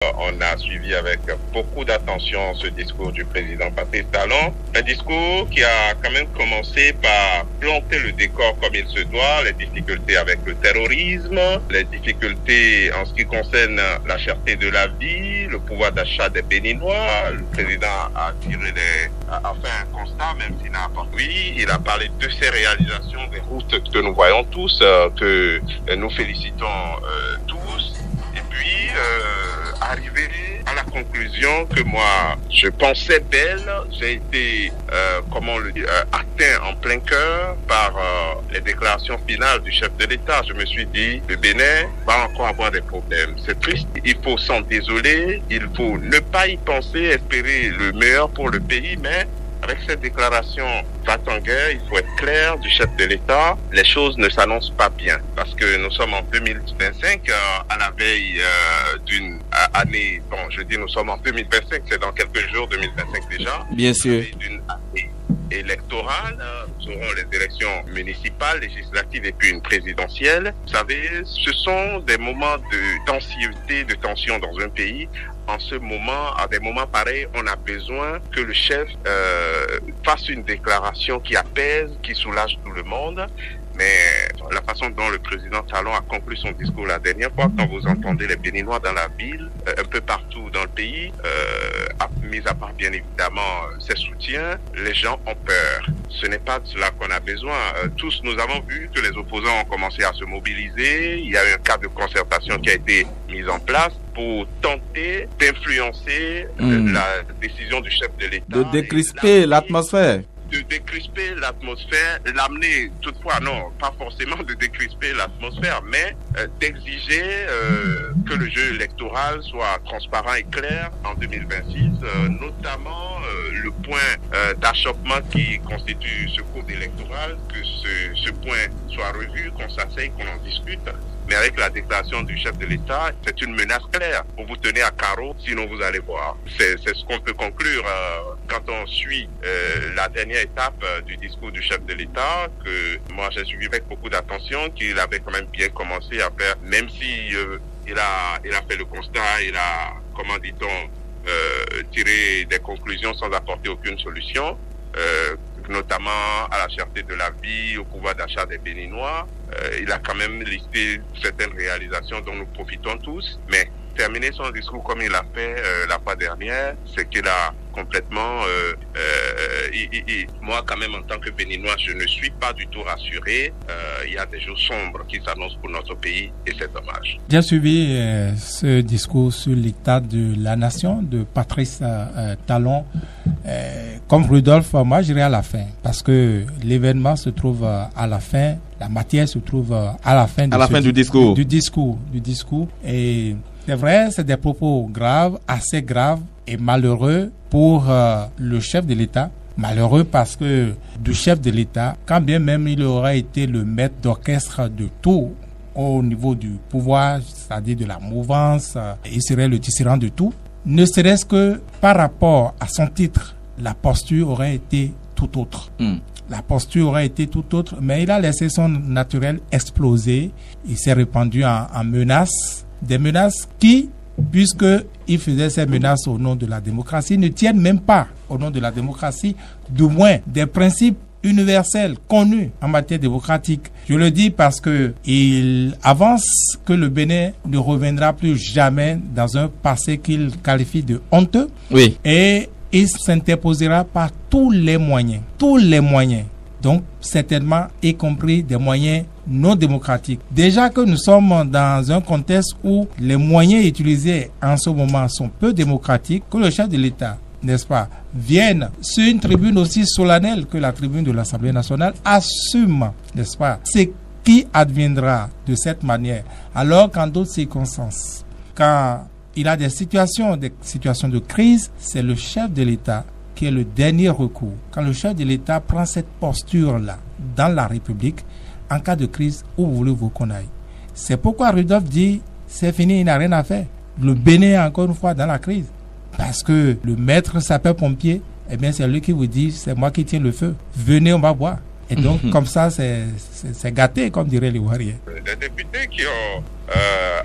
On a suivi avec beaucoup d'attention ce discours du président Patrice Talon, un discours qui a quand même commencé par planter le décor comme il se doit, les difficultés avec le terrorisme, les difficultés en ce qui concerne la cherté de la vie, le pouvoir d'achat des Béninois. Le président a fait un constat, même s'il n'a pas. Oui, il a parlé de ses réalisations, des routes que nous voyons tous, que nous félicitons tous. Et puis, arrivé à la conclusion que moi, je pensais belle, j'ai été, atteint en plein cœur par les déclarations finales du chef de l'État. Je me suis dit, le Bénin va encore avoir des problèmes. C'est triste, il faut s'en désoler, il faut ne pas y penser, espérer le meilleur pour le pays, mais avec cette déclaration va-t-en-guerre, il faut être clair du chef de l'État, les choses ne s'annoncent pas bien parce que nous sommes en 2025, à la veille d'une année, nous sommes en 2025, c'est dans quelques jours, 2025 déjà. Bien sûr. D'une année électorale, nous aurons les élections municipales, législatives et puis une présidentielle. Vous savez, ce sont des moments d'anxiété, de tension dans un pays. En ce moment, à des moments pareils, on a besoin que le chef fasse une déclaration qui apaise, qui soulage tout le monde. Mais la façon dont le président Talon a conclu son discours la dernière fois, quand vous entendez les Béninois dans la ville, un peu partout dans le pays, mis à part bien évidemment ses soutiens, les gens ont peur. Ce n'est pas de cela qu'on a besoin. Tous, nous avons vu que les opposants ont commencé à se mobiliser. Il y a eu un cadre de concertation qui a été mis en place pour tenter d'influencer la décision du chef de l'État. De décrisper l'atmosphère. De décrisper l'atmosphère, l'amener, toutefois non, pas forcément de décrisper l'atmosphère, mais d'exiger que le jeu électoral soit transparent et clair en 2026, notamment le point d'achoppement qui constitue ce cours électoral, que ce point soit revu, qu'on s'asseye, qu'on en discute. Mais avec la déclaration du chef de l'État, c'est une menace claire pour vous tenir à carreau, sinon vous allez voir. C'est ce qu'on peut conclure quand on suit la dernière étape du discours du chef de l'État, que moi j'ai suivi avec beaucoup d'attention, qu'il avait quand même bien commencé à faire, même si il a fait le constat, il a, comment dit-on, tiré des conclusions sans apporter aucune solution. Notamment à la cherté de la vie, au pouvoir d'achat des Béninois. Il a quand même listé certaines réalisations dont nous profitons tous, mais terminer son discours comme il l'a fait la fois dernière, c'est qu'il a complètement... moi, quand même, en tant que Béninois, je ne suis pas du tout rassuré. Il y a des jours sombres qui s'annoncent pour notre pays et c'est dommage. J'ai suivi ce discours sur l'état de la nation de Patrice Talon. Comme Rudolph, moi, j'irai à la fin parce que l'événement se trouve à la fin. La matière se trouve à la fin, du discours. Du discours. Et c'est vrai, c'est des propos graves, assez graves et malheureux pour le chef de l'État. Malheureux parce que du chef de l'État, quand bien même il aurait été le maître d'orchestre de tout au niveau du pouvoir, c'est-à-dire de la mouvance, il serait le tisserand de tout. Ne serait-ce que par rapport à son titre, la posture aurait été tout autre. La posture aurait été tout autre, mais il a laissé son naturel exploser. Il s'est répandu en menaces, des menaces qui, puisqu'il faisait ces menaces au nom de la démocratie, ne tiennent même pas au nom de la démocratie, du moins des principes universels connus en matière démocratique. Je le dis parce que il avance que le Bénin ne reviendra plus jamais dans un passé qu'il qualifie de honteux. Oui. Et il s'interposera par tous les moyens, donc certainement y compris des moyens non démocratiques. Déjà que nous sommes dans un contexte où les moyens utilisés en ce moment sont peu démocratiques, que le chef de l'État, n'est-ce pas, vienne sur une tribune aussi solennelle que la tribune de l'Assemblée nationale, assume, n'est-ce pas, ce qui adviendra de cette manière, alors qu'en d'autres circonstances, quand il a des situations de crise, c'est le chef de l'État qui est le dernier recours. Quand le chef de l'État prend cette posture-là dans la République, en cas de crise, où voulez-vous qu'on aille? C'est pourquoi Rudolph dit, c'est fini, il n'a rien à faire. Le Bénin est encore une fois dans la crise. Parce que le maître sapeur-pompier, eh bien, c'est lui qui vous dit, c'est moi qui tiens le feu. Venez, on va boire. Et donc, comme ça, c'est gâté, comme diraient les Ouariens. Les députés qui ont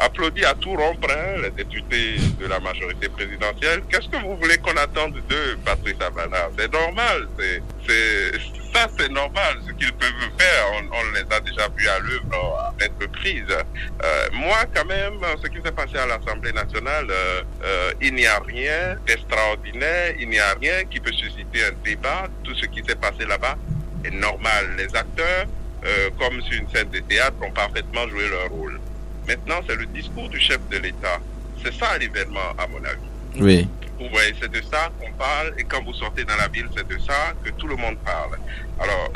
applaudi à tout rompre, les députés de la majorité présidentielle, qu'est-ce que vous voulez qu'on attende d'eux, Patrice Abana? C'est normal, c'est normal ce qu'ils peuvent faire. On les a déjà vus à l'œuvre à maintes reprises. Moi, quand même, ce qui s'est passé à l'Assemblée nationale, il n'y a rien d'extraordinaire, il n'y a rien qui peut susciter un débat. Tout ce qui s'est passé là-bas est normal. Les acteurs, comme sur une scène de théâtre, ont parfaitement joué leur rôle. Maintenant, c'est le discours du chef de l'État. C'est ça l'événement, à mon avis. Oui. Vous voyez, c'est de ça qu'on parle, et quand vous sortez dans la ville, c'est de ça que tout le monde parle. Alors,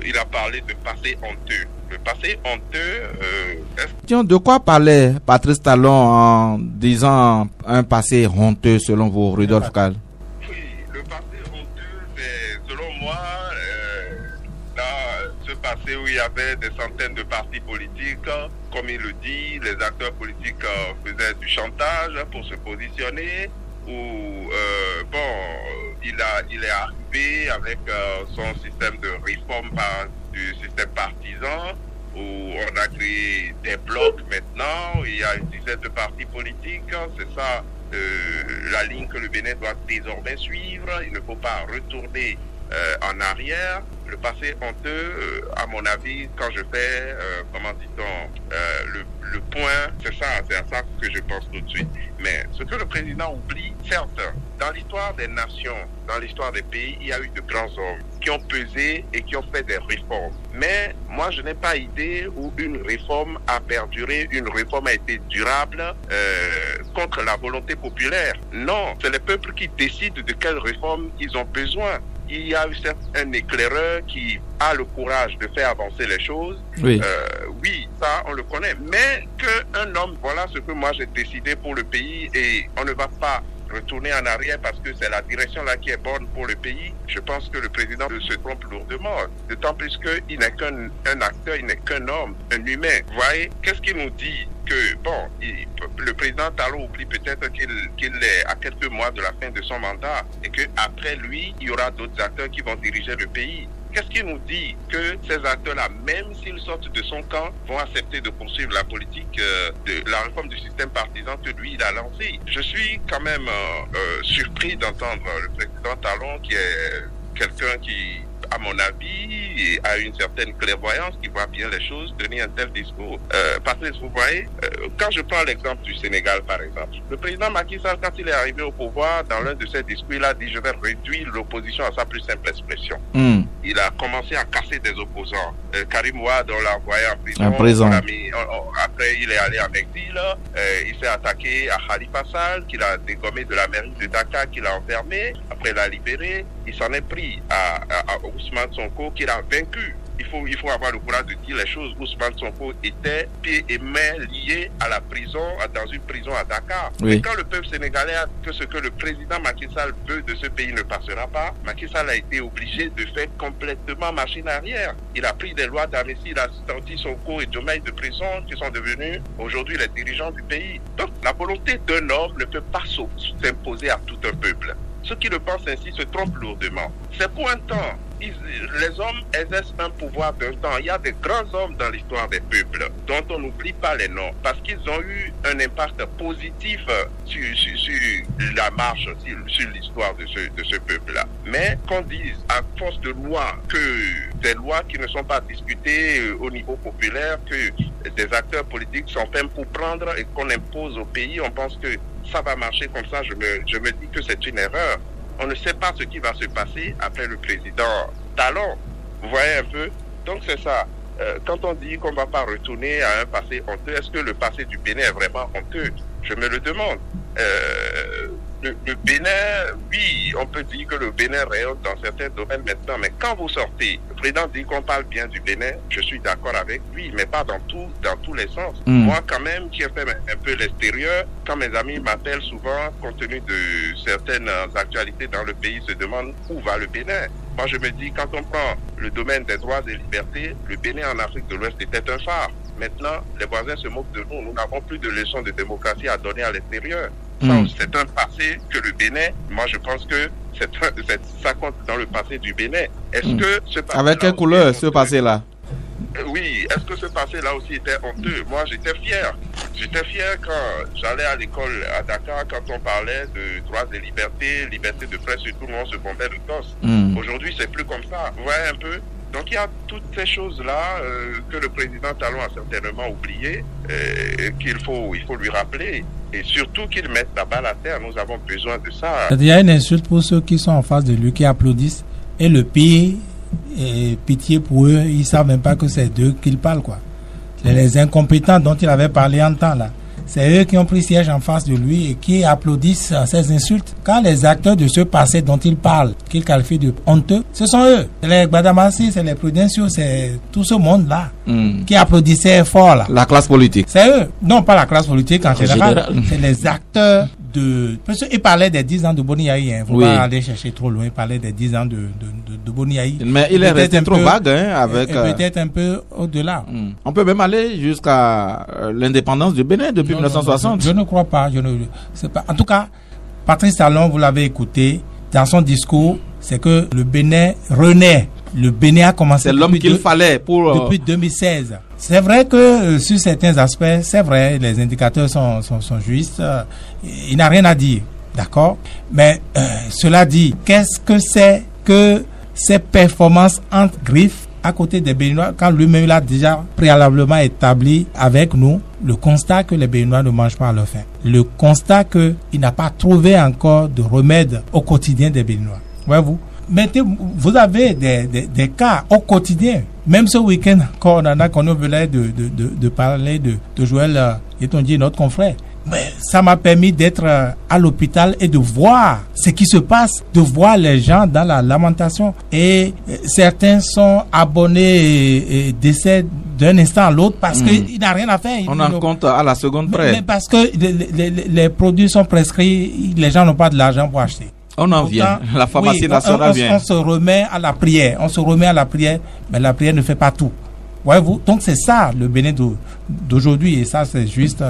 il a parlé de passé honteux. Le passé honteux... De quoi parlait Patrice Talon en disant un passé honteux selon vous, Rudolph Kall? Oui, le passé honteux, c'est, selon moi, ce passé où il y avait des centaines de partis politiques, comme il le dit, les acteurs politiques faisaient du chantage pour se positionner, où, il est arrivé avec son système de réforme du système partisan, où on a créé des blocs maintenant, il y a une dizaine de partis politiques, c'est ça la ligne que le Bénin doit désormais suivre, il ne faut pas retourner en arrière. Le passé honteux, à mon avis, quand je fais, le point, c'est à ça que je pense tout de suite. Mais ce que le président oublie, certes, dans l'histoire des nations, dans l'histoire des pays, il y a eu de grands hommes qui ont pesé et qui ont fait des réformes. Mais moi, je n'ai pas idée où une réforme a perduré, une réforme a été durable contre la volonté populaire. Non, c'est les peuples qui décident de quelle réforme ils ont besoin. Il y a eu un éclaireur qui a le courage de faire avancer les choses. Oui. Oui, ça, on le connaît. Mais qu'un homme, voilà ce que moi j'ai décidé pour le pays et on ne va pas retourner en arrière parce que c'est la direction là qui est bonne pour le pays. Je pense que le président se trompe lourdement. D'autant plus qu'il n'est qu'un acteur, il n'est qu'un homme, un humain. Vous voyez, qu'est-ce qu'il nous dit? Que, le président Talon oublie peut-être qu'il est à quelques mois de la fin de son mandat et qu'après lui, il y aura d'autres acteurs qui vont diriger le pays. Qu'est-ce qui nous dit que ces acteurs-là, même s'ils sortent de son camp, vont accepter de poursuivre la politique de la réforme du système partisan que lui, il a lancé? Je suis quand même surpris d'entendre le président Talon, qui est quelqu'un qui, à mon avis, a une certaine clairvoyance, qui voit bien les choses, tenir un tel discours. Patrice, vous voyez, quand je prends l'exemple du Sénégal, par exemple, le président Macky Sall, quand il est arrivé au pouvoir, dans l'un de ses discours, il a dit « je vais réduire l'opposition à sa plus simple expression ». Il a commencé à casser des opposants. Karim Wade, on l'a envoyé en prison. Après, il est allé en exil. Il s'est attaqué à Khalifa Sall, qu'il a dégommé de la mairie de Dakar, qu'il a enfermé. Après, il l'a libéré. Il s'en est pris à Ousmane Sonko, qu'il a vaincu. Il faut avoir le courage de dire les choses. Ousmane Sonko était pieds et mains liés à la prison, dans une prison à Dakar. Oui. Et quand le peuple sénégalais a dit que ce que le président Macky Sall veut de ce pays ne passera pas, Macky Sall a été obligé de faire complètement machine arrière. Il a pris des lois d'amnistie, il a sorti Sonko et Diomaye de prison, qui sont devenus aujourd'hui les dirigeants du pays. Donc la volonté d'un homme ne peut pas s'imposer à tout un peuple. Ceux qui le pensent ainsi se trompent lourdement. C'est pour un temps. Les hommes exercent un pouvoir d'un temps. Il y a des grands hommes dans l'histoire des peuples dont on n'oublie pas les noms parce qu'ils ont eu un impact positif sur la marche, sur l'histoire de ce peuple-là. Mais qu'on dise à force de lois, que des lois qui ne sont pas discutées au niveau populaire, que des acteurs politiques s'enferment pour prendre et qu'on impose au pays, on pense que ça va marcher comme ça. Je me dis que c'est une erreur. On ne sait pas ce qui va se passer après le président Talon. Vous voyez un peu? Donc c'est ça. Quand on dit qu'on ne va pas retourner à un passé honteux, est-ce que le passé du Bénin est vraiment honteux? Je me le demande. Le Bénin, oui, on peut dire que le Bénin rayonne dans certains domaines maintenant, mais quand vous sortez, le président dit qu'on parle bien du Bénin, je suis d'accord avec lui, mais pas dans tous les sens. Moi, quand même, qui ai fait un peu l'extérieur, quand mes amis m'appellent souvent, compte tenu de certaines actualités dans le pays, se demandent où va le Bénin. Moi, je me dis, quand on prend le domaine des droits et libertés, le Bénin en Afrique de l'Ouest était un phare. Maintenant, les voisins se moquent de nous. Nous n'avons plus de leçons de démocratie à donner à l'extérieur. C'est un passé que le Bénin, moi je pense que ça compte dans le passé du Bénin. Est-ce que ce passé avec quelle couleur ce passé-là? Oui, est-ce que ce passé-là aussi était honteux? Moi, j'étais fier. J'étais fier quand j'allais à l'école à Dakar, quand on parlait de droits et libertés, liberté de presse, et tout le monde se bombait de gosse. Aujourd'hui, c'est plus comme ça. Vous voyez un peu? Donc, il y a toutes ces choses-là que le président Talon a certainement oubliées, qu'il faut lui rappeler. Et surtout qu'il mette la balle à terre. Nous avons besoin de ça. Il y a une insulte pour ceux qui sont en face de lui, qui applaudissent. Et le pire, et pitié pour eux, ils ne savent même pas que c'est d'eux qu'ils parlent, quoi. Les incompétents dont il avait parlé en temps, là. C'est eux qui ont pris siège en face de lui et qui applaudissent ces insultes. Quand les acteurs de ce passé dont il parle, qu'il qualifie de honteux, ce sont eux. C'est les Gbadamassi, c'est les Prudencio, c'est tout ce monde-là qui applaudissait fort, là. La classe politique. C'est eux. Non, pas la classe politique en général. C'est les acteurs de... Parce qu'il parlait des 10 ans de Boni-Yaï. Il ne faut pas aller chercher trop loin. Il parlait des 10 ans de Boni-Yaï. Mais il est resté trop vague, hein, avec... Peut-être un peu au-delà. On peut même aller jusqu'à l'indépendance du Bénin depuis 1960. Je ne crois pas. C'est pas. En tout cas, Patrice Talon, vous l'avez écouté, dans son discours, c'est que le Bénin renaît. Le Bénin a commencé... C'est l'homme qu'il fallait pour... Depuis 2016. C'est vrai que sur certains aspects, c'est vrai, les indicateurs sont justes. Il n'a rien à dire, d'accord? Mais cela dit, qu'est-ce que c'est que ces performances entre griffes à côté des Béninois, quand lui-même l'a déjà préalablement établi avec nous, le constat que les Béninois ne mangent pas à leur faim. Le constat qu'il n'a pas trouvé encore de remède au quotidien des Béninois. Voyez-vous? Vous avez des cas au quotidien. Même ce week-end encore, on en a qu'on venait de parler de Joël Yetonji, notre confrère. Mais ça m'a permis d'être à l'hôpital et de voir ce qui se passe, de voir les gens dans la lamentation. Et certains sont abonnés et décèdent d'un instant à l'autre parce qu'il n'a rien à faire. On en compte à la seconde près. Mais parce que les produits sont prescrits, les gens n'ont pas de l'argent pour acheter. On en vient. La pharmacie nationale vient. On se remet à la prière. Mais la prière ne fait pas tout. Voyez-vous? Donc c'est ça le Bénin d'aujourd'hui. Et ça, c'est juste,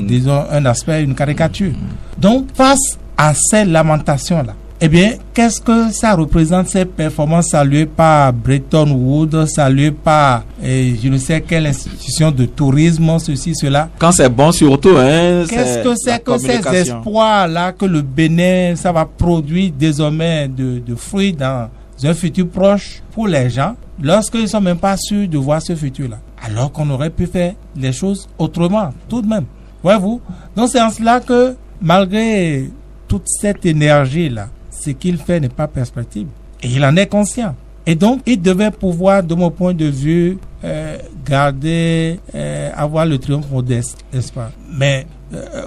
disons, un aspect, une caricature. Donc, face à ces lamentations-là, eh bien, qu'est-ce que ça représente, ces performances saluées par Bretton Woods, saluées par je ne sais quelle institution de tourisme, ceci, cela. Quand c'est bon surtout, hein. Qu'est-ce que c'est que ces espoirs-là que le Bénin, ça va produire désormais de fruits dans un futur proche pour les gens, lorsqu'ils ne sont même pas sûrs de voir ce futur-là. Alors qu'on aurait pu faire les choses autrement, tout de même. Voyez-vous? Donc c'est en cela que, malgré toute cette énergie-là, ce qu'il fait n'est pas perspective. Et il en est conscient. Et donc, il devait pouvoir, de mon point de vue, avoir le triomphe modeste, n'est-ce pas? Mais,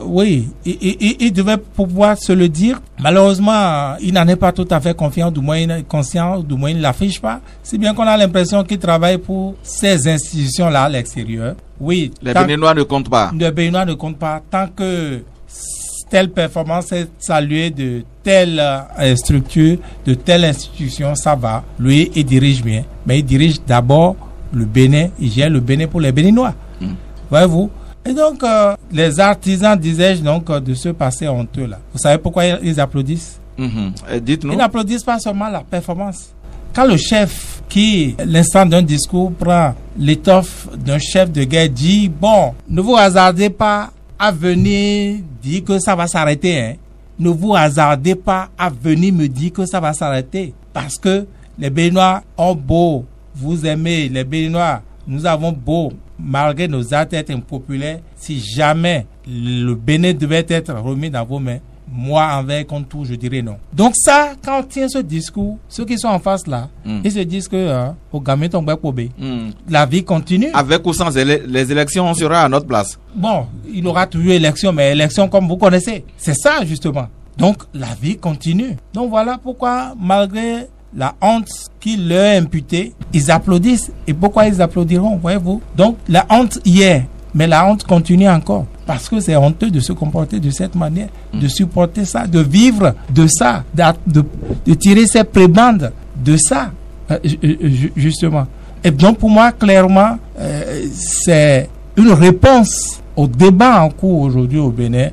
oui, il devait pouvoir se le dire. Malheureusement, il n'en est pas tout à fait confiant, du moins il ne l'affiche pas. C'est bien qu'on a l'impression qu'il travaille pour ces institutions-là à l'extérieur. Oui. Les Béninois ne comptent pas. Les Béninois ne comptent pas. Tant que telle performance est saluée de telle structure, de telle institution, ça va. Lui, il dirige bien. Mais il dirige d'abord le Bénin. Il gère le Bénin pour les Béninois. Voyez-vous? Et donc, les artisans, disais-je, donc, de ce passé honteux-là. Vous savez pourquoi ils applaudissent? Dites-nous. Ils n'applaudissent pas seulement la performance. Quand le chef, qui, l'instant d'un discours, prend l'étoffe d'un chef de guerre, dit, bon, ne vous hasardez pas à venir dire que ça va s'arrêter. Hein. Ne vous hasardez pas à venir me dire que ça va s'arrêter. Parce que les Béninois ont beau vous aimer, les Béninois, nous avons beau, malgré nos actes, être impopulaires, si jamais le Bénin devait être remis dans vos mains, moi, envers contre tout, je dirais non. Donc ça, quand on tient ce discours, ceux qui sont en face là, ils se disent que au gamin tombe pour B. La vie continue. Avec ou sans les élections, on sera à notre place. Bon, il aura toujours élection, mais élection comme vous connaissez. C'est ça, justement. Donc, la vie continue. Donc voilà pourquoi, malgré la honte qui leur est imputée, ils applaudissent. Et pourquoi ils applaudiront, voyez-vous? Donc, la honte y est, mais la honte continue encore. Parce que c'est honteux de se comporter de cette manière, de supporter ça, de vivre de ça, de tirer ses prébendes de ça, justement. Et donc, pour moi, clairement, c'est une réponse au débat en cours aujourd'hui au Bénin,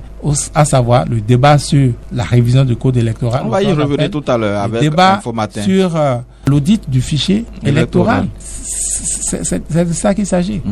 à savoir le débat sur la révision du code électoral. On va y revenir tout à l'heure avec Info Matin. Sur l'audit du fichier électoral. C'est de ça qu'il s'agit.